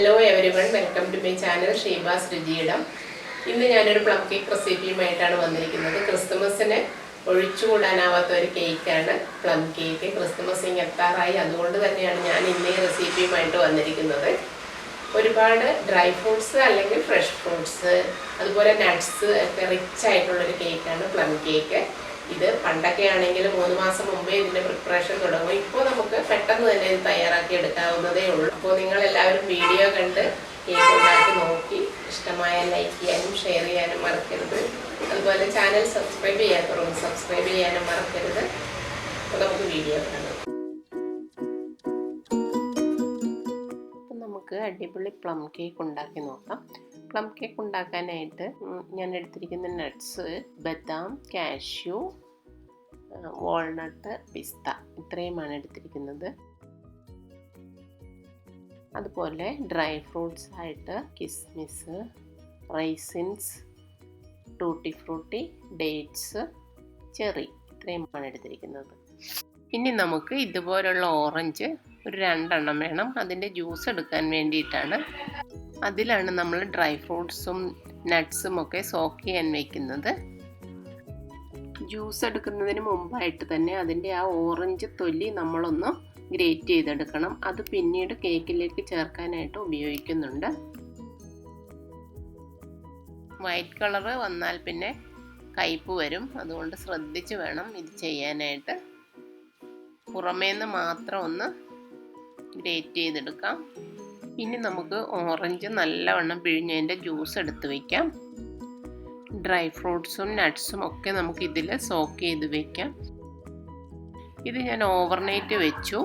Hello everyone, welcome to my channel Sheba's Rijidam. ഇന്ന് ഞാനൊരു plum cake റെസിപ്പിയുമായിട്ടാണ് വന്നിരിക്കുന്നത്. ക്രിസ്മസിന് ഒഴിച്ചുകൂടാനാവാത്ത ഒരു കേക്കാണ് പ്ലം കേക്ക്. ക്രിസ്മസ് എത്താറായി, അതുകൊണ്ട് തന്നെയാണ് ഞാൻ ഇന്ന് ഈ റെസിപ്പിയുമായിട്ട് വന്നിരിക്കുന്നത്. ഒരുപാട് ഡ്രൈ ഫ്രൂട്ട്സ് അല്ലെങ്കിൽ ഫ്രഷ് ഫ്രൂട്ട്സ് അതുപോലെ നട്ട്സ് ഒക്കെ റിച്ച് ആയിട്ടുള്ളൊരു കേക്കാണ് പ്ലം കേക്ക്. ഇത് പണ്ടൊക്കെ ആണെങ്കിൽ 3 മാസം മുമ്പേ ഇതിൻ്റെ പ്രിപ്പറേഷൻ തുടങ്ങും. ഇപ്പോൾ നമുക്ക് പെട്ടെന്ന് തന്നെ ഇത് തയ്യാറാക്കി എടുക്കാവുന്നതേ ഉള്ളൂ. അപ്പോൾ നിങ്ങളെല്ലാവരും വീഡിയോ കണ്ട് കേക്ക് ഉണ്ടാക്കി നോക്കി ഇഷ്ടമായ ലൈക്ക് ചെയ്യാനും ഷെയർ ചെയ്യാനും മറക്കരുത്. അതുപോലെ ചാനൽ സബ്സ്ക്രൈബ് ചെയ്യാത്തവരും സബ്സ്ക്രൈബ് ചെയ്യാനും മറക്കരുത്. അപ്പോൾ നമുക്ക് വീഡിയോ കാണാം. അപ്പം നമുക്ക് അടിപൊളി പ്ലം കേക്ക് ഉണ്ടാക്കി നോക്കാം. പ്ലം കേക്ക് ഉണ്ടാക്കാനായിട്ട് ഞാൻ എടുത്തിരിക്കുന്ന നട്ട്സ് ബദാം, കാഷ്യൂ, വാൾനട്ട്, പിസ്ത ഇത്രയുമാണ് എടുത്തിരിക്കുന്നത്. അതുപോലെ ഡ്രൈ ഫ്രൂട്ട്സ് ആയിട്ട് കിസ്മിസ്, raisins, tutti frutti, dates, cherry ഇത്രയുമാണ് എടുത്തിരിക്കുന്നത്. ഇനി നമുക്ക് ഇതുപോലുള്ള ഓറഞ്ച് ഒരു 2 എണ്ണം വേണം. അതിൻ്റെ ജ്യൂസ് എടുക്കാൻ വേണ്ടിയിട്ടാണ്. അതിലാണ് നമ്മൾ ഡ്രൈ ഫ്രൂട്ട്സും നട്ട്സും ഒക്കെ സോക്ക് ചെയ്യാൻ വയ്ക്കുന്നത്. ജ്യൂസ് എടുക്കുന്നതിന് മുമ്പായിട്ട് തന്നെ അതിൻ്റെ ആ ഓറഞ്ച് തൊലി നമ്മളൊന്ന് ഗ്രേറ്റ് ചെയ്തെടുക്കണം. അത് പിന്നീട് കേക്കിലേക്ക് ചേർക്കാനായിട്ട് ഉപയോഗിക്കുന്നുണ്ട്. വൈറ്റ് കളറ് വന്നാൽ പിന്നെ കയ്പ്പ് വരും, അതുകൊണ്ട് ശ്രദ്ധിച്ച് വേണം ഇത് ചെയ്യാനായിട്ട്. പുറമേന്ന് മാത്രം ഒന്ന് ഗ്രേറ്റ് ചെയ്തെടുക്കാം. ഇനി നമുക്ക് ഓറഞ്ച് നല്ലവണ്ണം പിഴിഞ്ഞതിൻ്റെ ജ്യൂസ് എടുത്ത് വയ്ക്കാം. ഡ്രൈ ഫ്രൂട്ട്സും നട്ട്സും ഒക്കെ നമുക്ക് ഇതിൽ സോക്ക് ചെയ്ത് വയ്ക്കാം. ഇത് ഞാൻ ഓവർനൈറ്റ് വെച്ചു.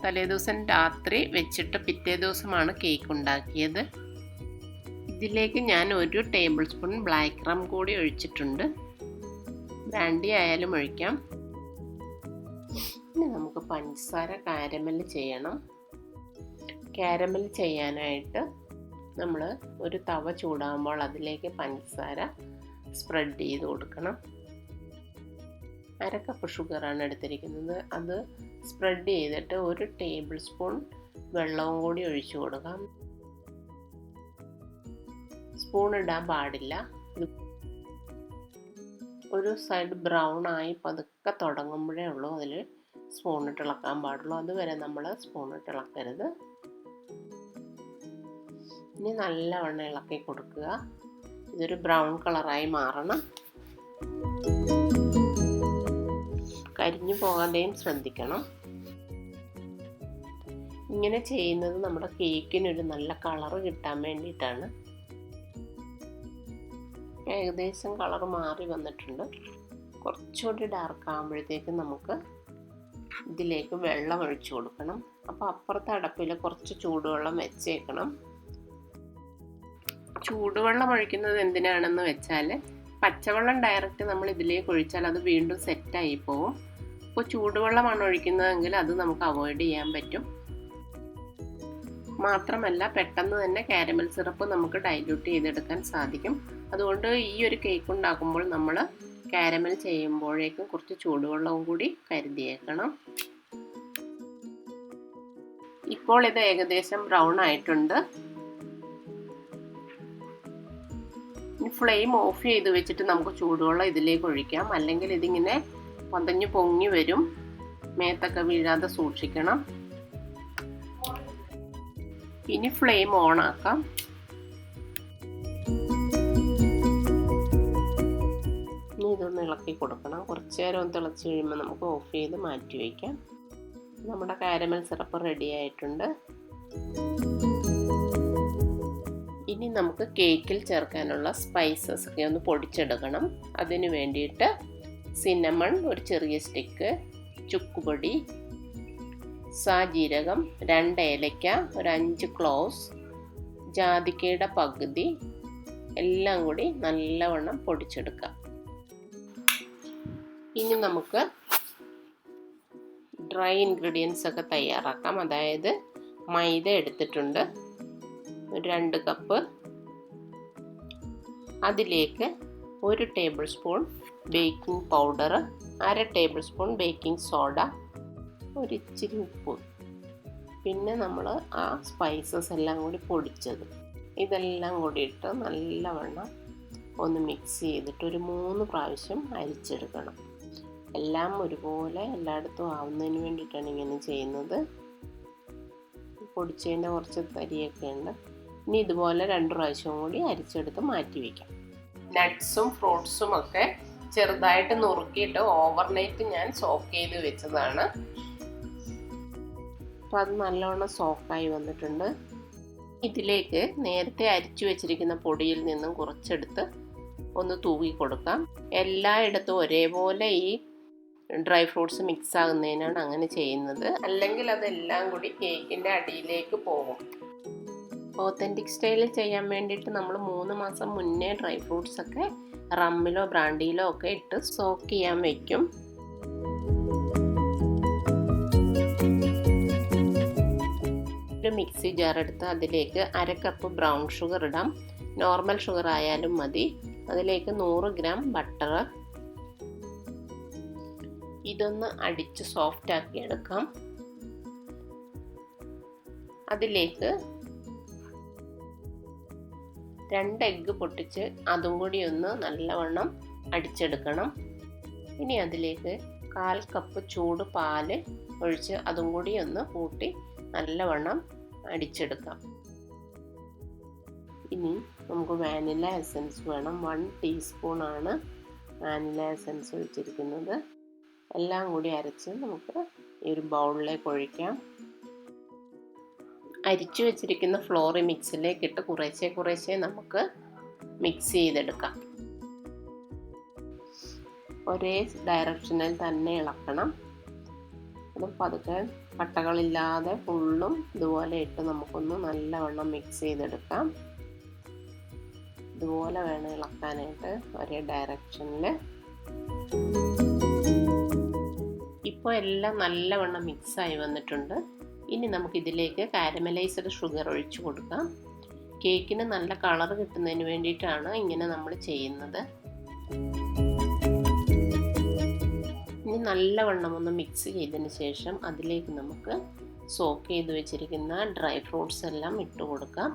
തലേദിവസം രാത്രി വെച്ചിട്ട് പിറ്റേ ദിവസമാണ് കേക്ക് ഉണ്ടാക്കിയത്. ഇതിലേക്ക് ഞാൻ 1 ടേബിൾ സ്പൂൺ ബ്ലാക്ക് റം കൂടി ഒഴിച്ചിട്ടുണ്ട്. ബ്രാൻഡി ആയാലും ഒഴിക്കാം. ഇനി നമുക്ക് പഞ്ചസാര കാരമൽ ചെയ്യണം. കാരമൽ ചെയ്യാനായിട്ട് നമ്മൾ ഒരു തവ ചൂടാകുമ്പോൾ അതിലേക്ക് പഞ്ചസാര സ്പ്രെഡ് ചെയ്ത് കൊടുക്കണം. 1/2 കപ്പ് ഷുഗറാണ് എടുത്തിരിക്കുന്നത്. അത് സ്പ്രെഡ് ചെയ്തിട്ട് 1 ടേബിൾ സ്പൂൺ വെള്ളവും കൂടി ഒഴിച്ചു കൊടുക്കാം. സ്പൂൺ ഇടാൻ പാടില്ല. ഒരു സൈഡ് ബ്രൗൺ ആയി പതുക്കെ തുടങ്ങുമ്പോഴേ ഉള്ളൂ അതിൽ സ്പൂണിട്ട് ഇളക്കാൻ പാടുള്ളൂ. അതുവരെ നമ്മൾ സ്പൂണിട്ട് ഇളക്കരുത്. ഇനി നല്ലവണ്ണം ഇളക്കി കൊടുക്കുക. ഇതൊരു ബ്രൗൺ കളറായി മാറണം. കരിഞ്ഞു പോകാതെയും ശ്രദ്ധിക്കണം. ഇങ്ങനെ ചെയ്യുന്നത് നമ്മുടെ കേക്കിനൊരു നല്ല കളറ് കിട്ടാൻ വേണ്ടിയിട്ടാണ്. ഏകദേശം കളറ് മാറി വന്നിട്ടുണ്ട്. കുറച്ചുകൂടി ഡാർക്ക് ആകുമ്പോഴത്തേക്കും നമുക്ക് ഇതിലേക്ക് വെള്ളം ഒഴിച്ചു കൊടുക്കണം. അപ്പോൾ അപ്പുറത്തെ അടപ്പിൽ കുറച്ച് ചൂടുവെള്ളം വെച്ചേക്കണം. ചൂടുവെള്ളം ഒഴിക്കുന്നത് എന്തിനാണെന്ന് വെച്ചാൽ പച്ചവെള്ളം ഡയറക്റ്റ് നമ്മൾ ഇതിലേക്ക് ഒഴിച്ചാൽ അത് വീണ്ടും സെറ്റായി പോകും. അപ്പോൾ ചൂടുവെള്ളമാണ് ഒഴിക്കുന്നതെങ്കിൽ അത് നമുക്ക് അവോയ്ഡ് ചെയ്യാൻ പറ്റും. മാത്രമല്ല പെട്ടെന്ന് തന്നെ കാരമൽ സിറപ്പ് നമുക്ക് ഡൈല്യൂട്ട് ചെയ്തെടുക്കാൻ സാധിക്കും. അതുകൊണ്ട് ഈ ഒരു കേക്ക് ഉണ്ടാക്കുമ്പോൾ നമ്മൾ കാരമൽ ചെയ്യുമ്പോഴേക്കും കുറച്ച് ചൂടുവെള്ളവും കൂടി കരുതിയേക്കണം. ഇപ്പോൾ ഇത് ഏകദേശം ബ്രൗൺ ആയിട്ടുണ്ട്. ഫ്ലെയിം ഓഫ് ചെയ്ത് വെച്ചിട്ട് നമുക്ക് ചൂടുവെള്ളം ഇതിലേക്ക് ഒഴിക്കാം. അല്ലെങ്കിൽ ഇതിങ്ങനെ പതഞ്ഞു പൊങ്ങി വരും. മേത്തൊക്കെ വീഴാതെ സൂക്ഷിക്കണം. ഇനി ഫ്ലെയിം ഓൺ ആക്കാം. ഇനി ഇതൊന്ന് ഇളക്കി കൊടുക്കണം. കുറച്ച് നേരം ഒന്ന് തിളച്ച് കഴിയുമ്പോൾ നമുക്ക് ഓഫ് ചെയ്ത് മാറ്റി വയ്ക്കാം. നമ്മുടെ കാരമൽ സിറപ്പ് റെഡി ആയിട്ടുണ്ട്. ഇനി നമുക്ക് കേക്കിൽ ചേർക്കാനുള്ള സ്പൈസസ് ഒക്കെ ഒന്ന് പൊടിച്ചെടുക്കണം. അതിന് വേണ്ടിയിട്ട് സിന്നമൺ ഒരു ചെറിയ സ്റ്റിക്ക്, ചുക്കുപൊടി, സാജീരകം, 2 ഏലയ്ക്ക, ഒരു 5 ക്ലോവ്സ്, ജാതിക്കയുടെ പകുതി എല്ലാം കൂടി നല്ലവണ്ണം പൊടിച്ചെടുക്കാം. ഇനി നമുക്ക് ഡ്രൈ ഇൻഗ്രീഡിയൻസ് ഒക്കെ തയ്യാറാക്കാം. അതായത് മൈദ എടുത്തിട്ടുണ്ട് 2 കപ്പ്. അതിലേക്ക് 1 table spoon baking powder, 1/2 table spoon baking soda, ഒരു ഇച്ചിരി ഉപ്പ്, പിന്നെ നമ്മൾ ആ സ്പൈസസ് എല്ലാം കൂടി പൊടിച്ചത് ഇതെല്ലാം കൂടി ഇട്ട് നല്ലവണ്ണം ഒന്ന് മിക്സ് ചെയ്തിട്ട് ഒരു 3 പ്രാവശ്യം അരിച്ചെടുക്കണം. എല്ലാം ഒരുപോലെ എല്ലായിടത്തും ആവുന്നതിന് വേണ്ടിയിട്ടാണ് ഇങ്ങനെ ചെയ്യുന്നത്. പൊടിച്ചതിൻ്റെ കുറച്ച് തരിയൊക്കെ ഉണ്ട്. ഇനി ഇതുപോലെ 2 പ്രാവശ്യം കൂടി അരിച്ചെടുത്ത് മാറ്റി വയ്ക്കാം. നട്ട്സും ഫ്രൂട്ട്സും ഒക്കെ ചെറുതായിട്ട് നുറുക്കിയിട്ട് ഓവർനൈറ്റ് ഞാൻ സോക്ക് ചെയ്ത് വെച്ചതാണ്. അപ്പോൾ അത് നല്ലവണ്ണം സോക്കായി വന്നിട്ടുണ്ട്. ഇതിലേക്ക് നേരത്തെ അരിച്ചു വെച്ചിരിക്കുന്ന പൊടിയിൽ നിന്നും കുറച്ചെടുത്ത് ഒന്ന് തൂവി കൊടുക്കാം. എല്ലായിടത്തും ഒരേപോലെ ഈ ഡ്രൈ ഫ്രൂട്ട്സ് മിക്സ് ആകുന്നതിനാണ് അങ്ങനെ ചെയ്യുന്നത്. അല്ലെങ്കിൽ അതെല്ലാം കൂടി കേക്കിൻ്റെ അടിയിലേക്ക് പോകും. ഓത്തൻറ്റിക് സ്റ്റൈലിൽ ചെയ്യാൻ വേണ്ടിയിട്ട് നമ്മൾ 3 മാസം മുന്നേ ഡ്രൈ ഫ്രൂട്ട്സ് ഒക്കെ റമ്മിലോ ബ്രാൻഡിയിലോ ഒക്കെ ഇട്ട് സോക്ക് ചെയ്യാൻ വയ്ക്കും. ഒരു മിക്സി ജാർ എടുത്ത് അതിലേക്ക് 1/2 കപ്പ് ബ്രൗൺ ഷുഗർ ഇടാം. നോർമൽ ഷുഗർ ആയാലും മതി. അതിലേക്ക് 100 ഗ്രാം ബട്ടർ. ഇതൊന്ന് അടിച്ച് സോഫ്റ്റ് ആക്കി എടുക്കാം. അതിലേക്ക് 2 എഗ്ഗ് പൊട്ടിച്ച് അതും കൂടി ഒന്ന് നല്ലവണ്ണം അടിച്ചെടുക്കണം. ഇനി അതിലേക്ക് 1/4 കപ്പ് ചൂട് പാല് ഒഴിച്ച് അതും കൂടി ഒന്ന് കൂട്ടി നല്ലവണ്ണം അടിച്ചെടുക്കാം. ഇനി നമുക്ക് വാനില എസൻസ് വേണം. 1 ടീസ്പൂണാണ് വാനില എസൻസ് ഒഴിച്ചിരിക്കുന്നത്. എല്ലാം കൂടി അരച്ച് നമുക്ക് ഈ ഒരു ബൗളിലേക്ക് ഒഴിക്കാം. അരിച്ചു വെച്ചിരിക്കുന്ന ഫ്ലോർ മിക്സിലേക്ക് ഇട്ട് കുറേശ്ശെ നമുക്ക് മിക്സ് ചെയ്തെടുക്കാം. ഒരേ ഡയറക്ഷനിൽ തന്നെ ഇളക്കണം. അത് പതുക്കെ കട്ടകളില്ലാതെ ഫുള്ളും ഇതുപോലെ ഇട്ട് നമുക്കൊന്ന് നല്ലവണ്ണം മിക്സ് ചെയ്തെടുക്കാം. ഇതുപോലെ വേണം ഇളക്കാനായിട്ട്, ഒരേ ഡയറക്ഷനിൽ. ഇപ്പോൾ എല്ലാം നല്ലവണ്ണം മിക്സായി വന്നിട്ടുണ്ട്. ഇനി നമുക്കിതിലേക്ക് കാരമലൈസ്ഡ് ഷുഗർ ഒഴിച്ചു കൊടുക്കാം. കേക്കിന് നല്ല കളർ കിട്ടുന്നതിന് വേണ്ടിയിട്ടാണ് ഇങ്ങനെ നമ്മൾ ചെയ്യുന്നത്. ഇനി നല്ലവണ്ണം ഒന്ന് മിക്സ് ചെയ്തതിന് ശേഷം അതിലേക്ക് നമുക്ക് സോക്ക് ചെയ്ത് വെച്ചിരിക്കുന്ന ഡ്രൈ ഫ്രൂട്ട്സ് എല്ലാം ഇട്ട് കൊടുക്കാം.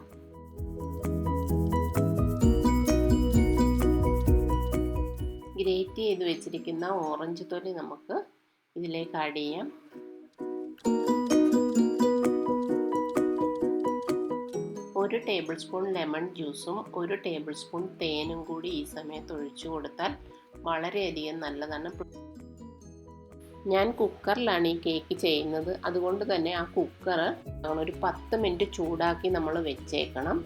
ഗ്രേറ്റ് ചെയ്ത് വെച്ചിരിക്കുന്ന ഓറഞ്ച് തൊലി നമുക്ക് ഇതിലേക്ക് ആഡ് ചെയ്യാം. ഒരു ടേബിൾ സ്പൂൺ ലെമൺ ജ്യൂസും 1 ടേബിൾ സ്പൂൺ തേനും കൂടി ഈ സമയത്ത് ഒഴിച്ചു കൊടുത്താൽ വളരെയധികം നല്ലതാണ്. ഞാൻ കുക്കറിലാണ് ഈ കേക്ക് ചെയ്യുന്നത്. അതുകൊണ്ട് തന്നെ ആ കുക്കർ ഒരു 10 മിനിറ്റ് ചൂടാക്കി നമ്മൾ വെച്ചേക്കണം.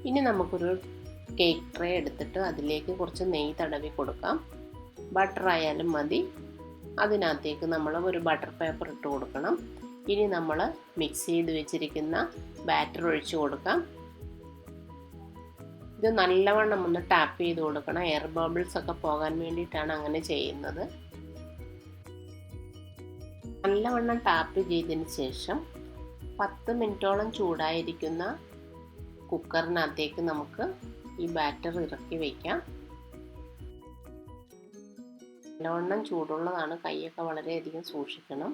ഇനി നമുക്കൊരു കേക്ക് ട്രേ എടുത്തിട്ട് അതിലേക്ക് കുറച്ച് നെയ്യ് തടവി കൊടുക്കാം. ബട്ടർ ആയാലും മതി. അതിനകത്തേക്ക് നമ്മൾ ഒരു ബട്ടർ പേപ്പർ ഇട്ട് കൊടുക്കണം. ഇനി നമ്മൾ മിക്സ് ചെയ്ത് വെച്ചിരിക്കുന്ന ബാറ്റർ ഒഴിച്ചു കൊടുക്കാം. ഇത് നല്ലവണ്ണം ഒന്ന് ടാപ്പ് ചെയ്ത് കൊടുക്കണം. എയർ ബബിൾസ് ഒക്കെ പോകാൻ വേണ്ടിയിട്ടാണ് അങ്ങനെ ചെയ്യുന്നത്. നല്ലവണ്ണം ടാപ്പ് ചെയ്തതിന് ശേഷം 10 മിനിറ്റോളം ചൂടായിരിക്കുന്ന കുക്കറിനകത്തേക്ക് നമുക്ക് ഈ ബാറ്റർ ഇറക്കി വയ്ക്കാം. നല്ലവണ്ണം ചൂടുള്ളതാണ്, കൈയൊക്കെ വളരെയധികം സൂക്ഷിക്കണം.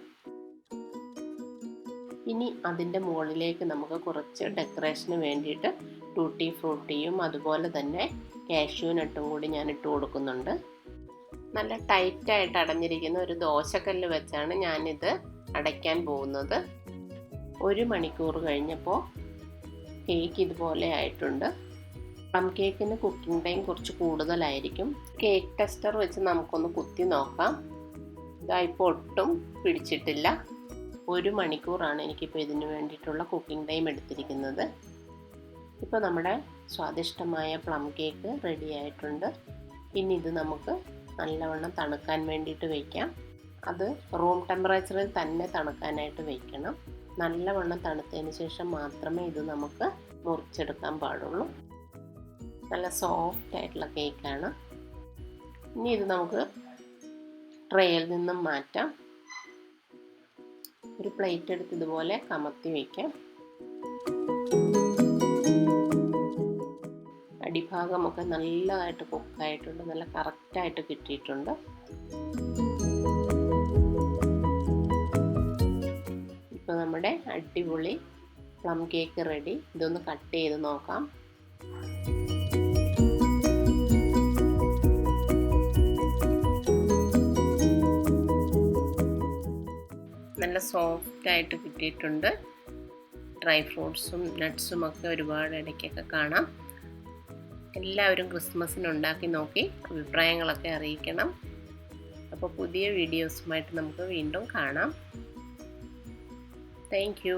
ഇനി അതിൻ്റെ മുകളിലേക്ക് നമുക്ക് കുറച്ച് ഡെക്കറേഷന് വേണ്ടിയിട്ട് ടൂട്ടി ഫ്രൂട്ടിയും അതുപോലെ തന്നെ കാഷ്യൂ നട്ടും കൂടി ഞാൻ ഇട്ട് കൊടുക്കുന്നുണ്ട്. നല്ല ടൈറ്റായിട്ട് അടഞ്ഞിരിക്കുന്ന ഒരു ദോശക്കല്ല് വെച്ചാണ് ഞാനിത് അടയ്ക്കാൻ പോകുന്നത്. 1 മണിക്കൂർ കഴിഞ്ഞപ്പോൾ കേക്ക് ഇതുപോലെ ആയിട്ടുണ്ട്. പ്ലം കേക്കിന് കുക്കിംഗ് ടൈം കുറച്ച് കൂടുതലായിരിക്കും. കേക്ക് ടെസ്റ്റർ വെച്ച് നമുക്കൊന്ന് കുത്തി നോക്കാം. ഇതായിപ്പോൾ ഒട്ടും പിടിച്ചിട്ടില്ല. 1 മണിക്കൂറാണ് എനിക്കിപ്പോൾ ഇതിന് വേണ്ടിയിട്ടുള്ള കുക്കിംഗ് ടൈം എടുത്തിരിക്കുന്നത്. ഇപ്പോൾ നമ്മുടെ സ്വാദിഷ്ടമായ പ്ലം കേക്ക് റെഡി ആയിട്ടുണ്ട്. ഇനി ഇത് നമുക്ക് നല്ലവണ്ണം തണുക്കാൻ വേണ്ടിയിട്ട് വയ്ക്കാം. അത് റൂം ടെമ്പറേച്ചറിൽ തന്നെ തണുക്കാനായിട്ട് വയ്ക്കണം. നല്ലവണ്ണം തണുത്തതിന് ശേഷം മാത്രമേ ഇത് നമുക്ക് മുറിച്ചെടുക്കാൻ പാടുള്ളൂ. നല്ല സോഫ്റ്റ് ആയിട്ടുള്ള കേക്കാണ്. ഇനി ഇത് നമുക്ക് ട്രേയിൽ നിന്നും മാറ്റാം. ഒരു പ്ലേറ്റ് എടുത്ത് ഇതുപോലെ കമത്തി വയ്ക്കാം. അടിഭാഗമൊക്കെ നല്ലതായിട്ട് കുക്കായിട്ടുണ്ട്, നല്ല കറക്റ്റായിട്ട് കിട്ടിയിട്ടുണ്ട്. ഇപ്പോൾ നമ്മുടെ അടിപൊളി പ്ലം കേക്ക് റെഡി. ഇതൊന്ന് കട്ട് ചെയ്ത് നോക്കാം. നല്ല സോഫ്റ്റായിട്ട് കിട്ടിയിട്ടുണ്ട്. ഡ്രൈ ഫ്രൂട്ട്സും നട്ട്സും ഒക്കെ ഒരുപാട് ഇടയ്ക്കൊക്കെ കാണാം. എല്ലാവരും ക്രിസ്മസിന് ഉണ്ടാക്കി നോക്കി അഭിപ്രായങ്ങളൊക്കെ അറിയിക്കണം. അപ്പോൾ പുതിയ വീഡിയോസുമായിട്ട് നമുക്ക് വീണ്ടും കാണാം. Thank you.